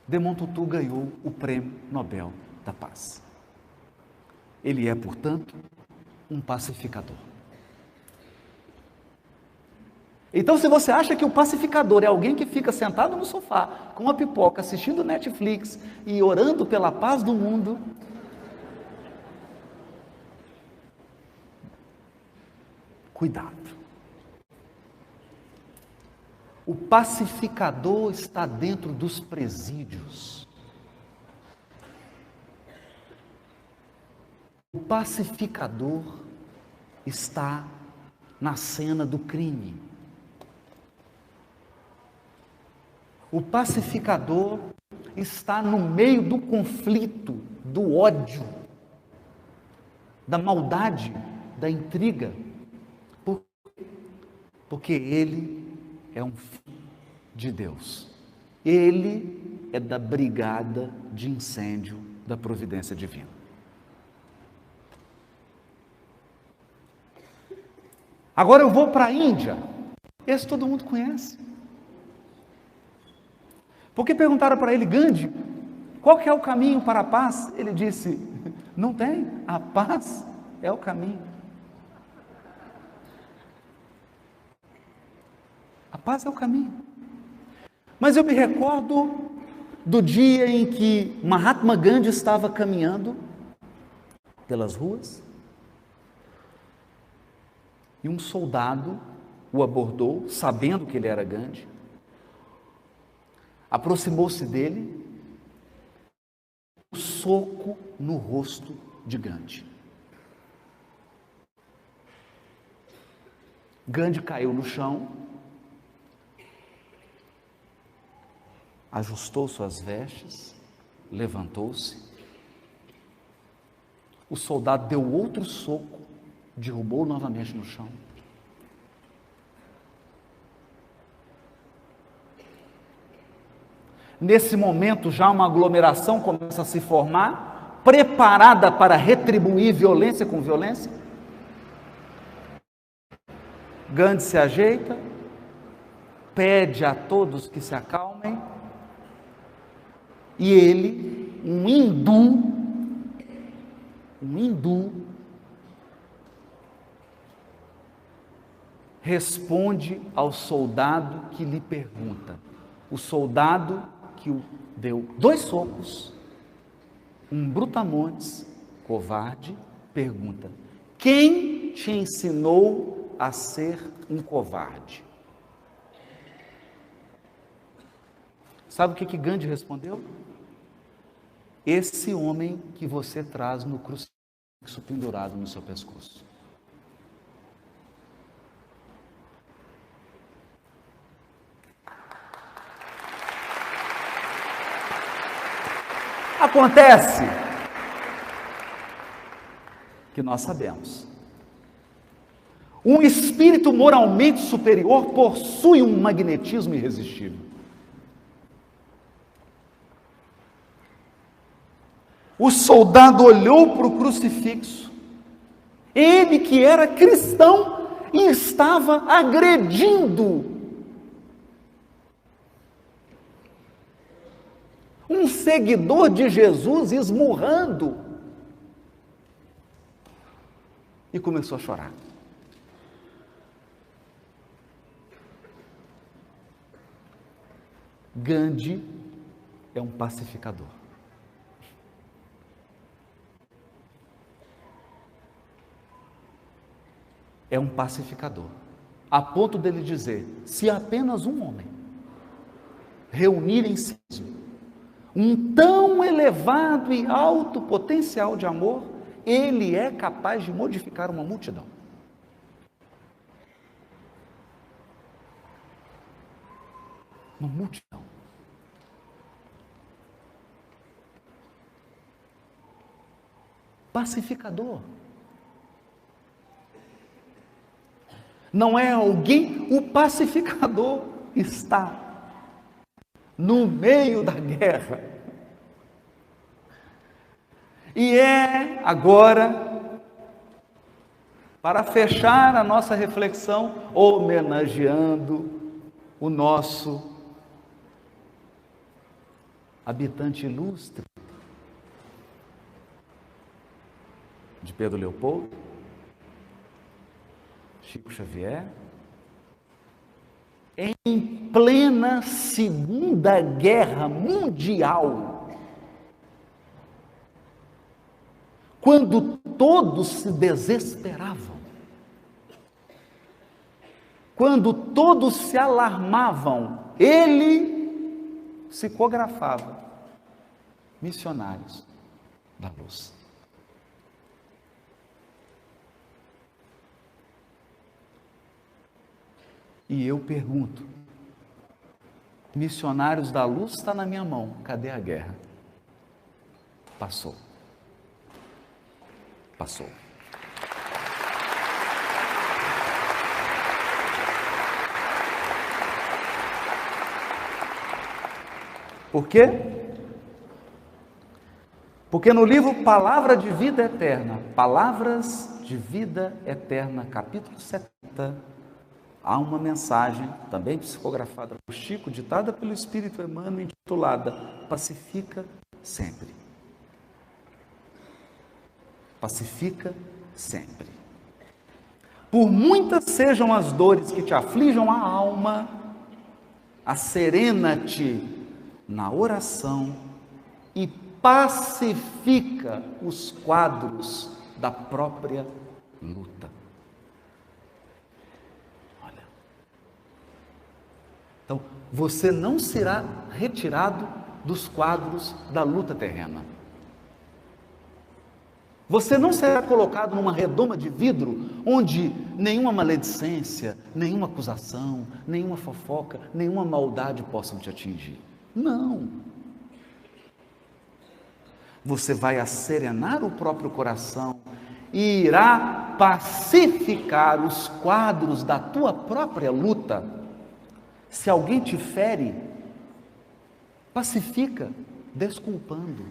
Desmond Tutu ganhou o Prêmio Nobel da Paz. Ele é, portanto, um pacificador. Então, se você acha que o pacificador é alguém que fica sentado no sofá, com uma pipoca, assistindo Netflix e orando pela paz do mundo, cuidado. O pacificador está dentro dos presídios. O pacificador está na cena do crime. O pacificador está no meio do conflito, do ódio, da maldade, da intriga, porque ele é um filho de Deus. Ele é da brigada de incêndio da providência divina. Agora eu vou para a Índia. Esse todo mundo conhece. Porque perguntaram para ele: Gandhi, qual que é o caminho para a paz? Ele disse: não tem, a paz é o caminho. A paz é o caminho. Mas eu me recordo do dia em que Mahatma Gandhi estava caminhando pelas ruas e um soldado o abordou, sabendo que ele era Gandhi, aproximou-se dele, um soco no rosto de Gandhi. Gandhi caiu no chão, ajustou suas vestes, levantou-se. O soldado deu outro soco, derrubou novamente no chão. Nesse momento, já uma aglomeração começa a se formar, preparada para retribuir violência com violência. Gandhi se ajeita, pede a todos que se acalmem, e ele, um hindu, responde ao soldado que lhe pergunta. O soldado que o deu 2 socos, um brutamontes, covarde, pergunta: quem te ensinou a ser um covarde? Sabe o que Gandhi respondeu? Esse homem que você traz no crucifixo pendurado no seu pescoço. Acontece que nós sabemos. Um espírito moralmente superior possui um magnetismo irresistível. O soldado olhou para o crucifixo, ele que era cristão e estava agredindo um seguidor de Jesus, esmurrando, e começou a chorar. Gandhi é um pacificador. É um pacificador, a ponto dele dizer: se apenas um homem reunir em si mesmo um tão elevado e alto potencial de amor, ele é capaz de modificar uma multidão. Uma multidão. Pacificador. Não é alguém, o pacificador está no meio da guerra. E é agora, para fechar a nossa reflexão, homenageando o nosso habitante ilustre de Pedro Leopoldo, Chico Xavier, em plena Segunda Guerra Mundial, quando todos se desesperavam, quando todos se alarmavam, ele psicografava missionários da luz. E eu pergunto: missionários da luz está na minha mão, cadê a guerra? Passou. Passou. Por quê? Porque no livro Palavra de Vida Eterna, Palavras de Vida Eterna, capítulo 70, há uma mensagem, também psicografada por Chico, ditada pelo Espírito Emmanuel, intitulada Pacifica Sempre. Pacifica sempre. Por muitas sejam as dores que te aflijam a alma, acerena-te na oração e pacifica os quadros da própria luta. Olha. Então, você não será retirado dos quadros da luta terrena. Você não será colocado numa redoma de vidro onde nenhuma maledicência, nenhuma acusação, nenhuma fofoca, nenhuma maldade possam te atingir. Não. Você vai asserenar o próprio coração e irá pacificar os quadros da tua própria luta. Se alguém te fere, pacifica, desculpando.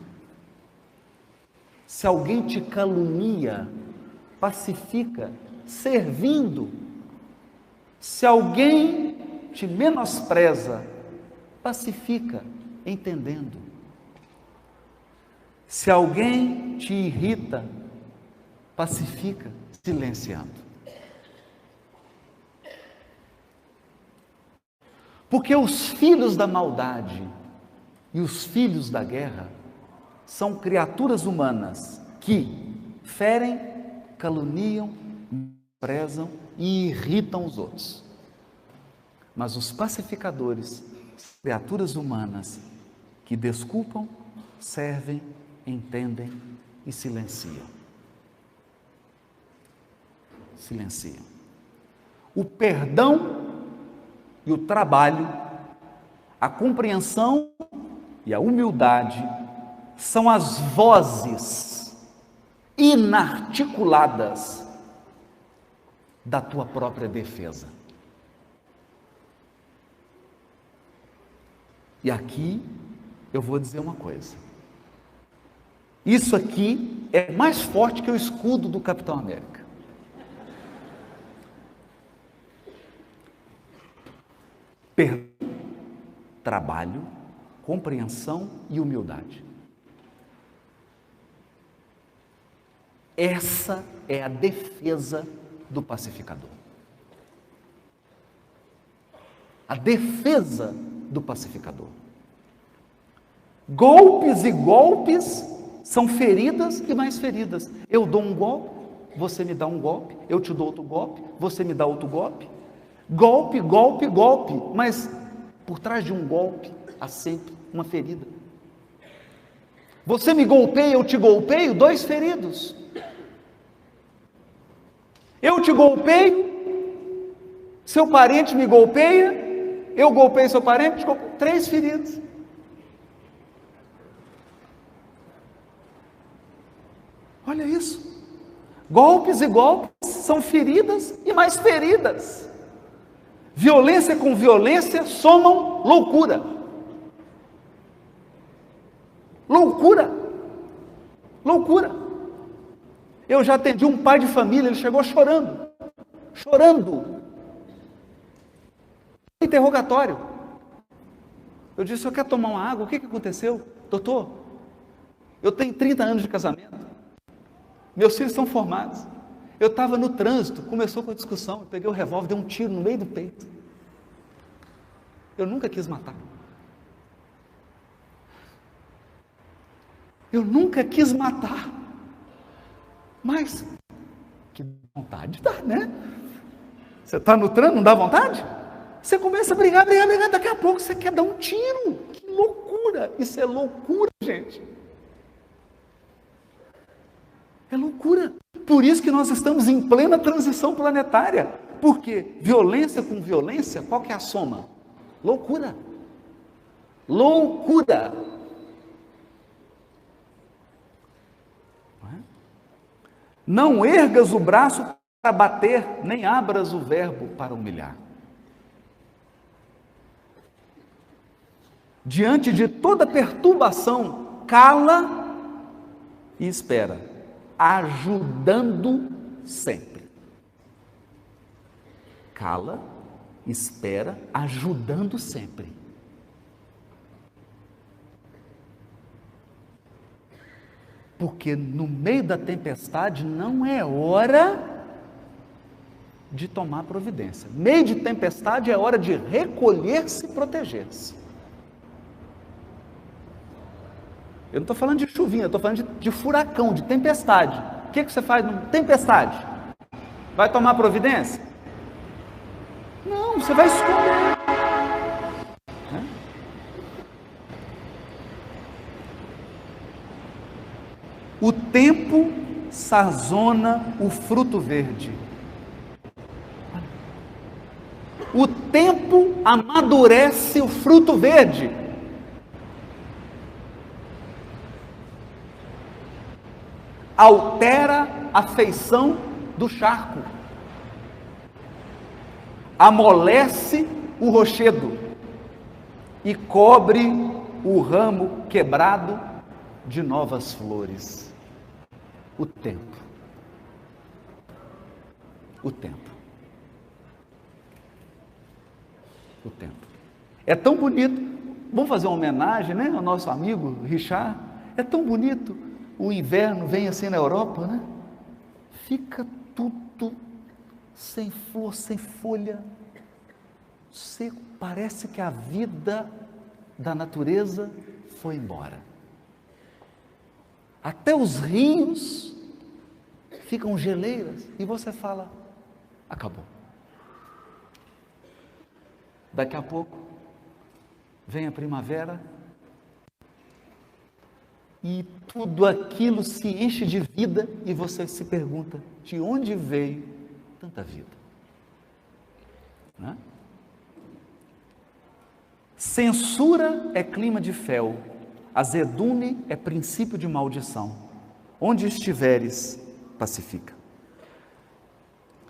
Se alguém te calunia, pacifica, servindo. Se alguém te menospreza, pacifica, entendendo. Se alguém te irrita, pacifica, silenciando. Porque os filhos da maldade e os filhos da guerra são criaturas humanas que ferem, caluniam, prezam e irritam os outros. Mas os pacificadores, criaturas humanas que desculpam, servem, entendem e silenciam. Silenciam. O perdão e o trabalho, a compreensão e a humildade são as vozes inarticuladas da tua própria defesa. E aqui eu vou dizer uma coisa. Isso aqui é mais forte que o escudo do Capitão América. Perdão, trabalho, compreensão e humildade. Essa é a defesa do pacificador. A defesa do pacificador. Golpes e golpes são feridas e mais feridas. Eu dou um golpe, você me dá um golpe, eu te dou outro golpe, você me dá outro golpe. Golpe, golpe, golpe, mas por trás de um golpe há sempre uma ferida. Você me golpeia, eu te golpeio, dois feridos. Eu te golpeio, seu parente me golpeia, eu golpeio seu parente, três feridos. Olha isso. Golpes e golpes são feridas e mais feridas. Violência com violência somam loucura. Loucura. Loucura. Eu já atendi um pai de família, ele chegou chorando. Chorando. Interrogatório. Eu disse, o senhor quer tomar uma água? O que aconteceu? Doutor, eu tenho 30 anos de casamento. Meus filhos são formados. Eu estava no trânsito, começou com a discussão, eu peguei o revólver, dei um tiro no meio do peito. Eu nunca quis matar. Eu nunca quis matar. Mas, que vontade dá, né? Você está no trânsito, não dá vontade? Você começa a brigar, daqui a pouco você quer dar um tiro. Que loucura! Isso é loucura, gente. É loucura. Por isso que nós estamos em plena transição planetária. Porque violência com violência, qual que é a soma? Loucura. Loucura. Não ergas o braço para bater, nem abras o verbo para humilhar. diante de toda perturbação, cala e espera, ajudando sempre. Cala, espera, ajudando sempre. Porque no meio da tempestade não é hora de tomar providência. Meio de tempestade é hora de recolher-se e proteger-se. Eu não estou falando de chuvinha, eu estou falando de furacão, de tempestade. O que você faz numa tempestade? Vai tomar providência? Não, você vai esconder. O tempo sazona o fruto verde. O tempo amadurece o fruto verde. Altera a feição do charco. Amolece o rochedo e cobre o ramo quebrado de novas flores. O tempo. O tempo. O tempo. É tão bonito. Vamos fazer uma homenagem, né, ao nosso amigo Richard. É tão bonito. O inverno vem assim na Europa, né? Fica tudo sem flor, sem folha, seco. Parece que a vida da natureza foi embora. Até os rios ficam geleiras e você fala, acabou. Daqui a pouco vem a primavera e tudo aquilo se enche de vida e você se pergunta, de onde veio tanta vida? Né? Censura é clima de fel, azedume é princípio de maldição. Onde estiveres, pacifica.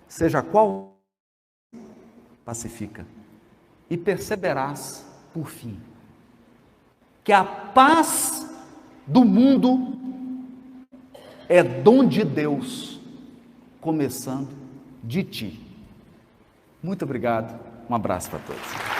Seja qual, pacifica. E perceberás, por fim, que a paz do mundo é dom de Deus, começando de ti. Muito obrigado, um abraço para todos.